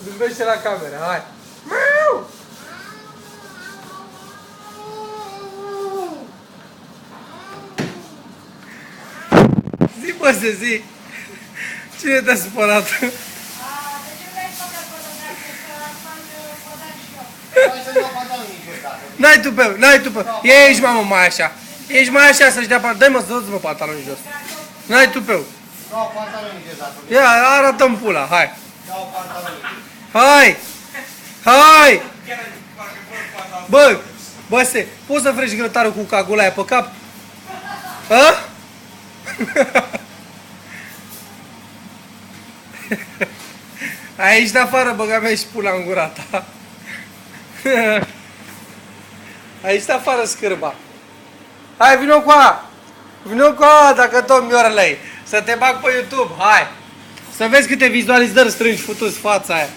Zâmbește la cameră, hai! Miau! Zi, bă, să zi! Cine te-a supărat? N-ai tu pe, n-ai tu pe. Ești, mamă, mai așa. Ești mai așa să-și dea pantaloni. Dă-i, mă, să dă-ți, mă, pantaloni jos. N-ai tu pe. Ia, arată-mi pula, hai. Hai! Hai! Bă, băse, poți să freci grătarul cu cagula aia pe cap? A? Aici de afară, băga mea și pula în gura ta. Aici de afară scârba. Hai, vino cu a! Vino cu a, dacă tot miorlei. Să te bag pe YouTube, hai! Să vezi câte vizualizări strângi futus fața aia.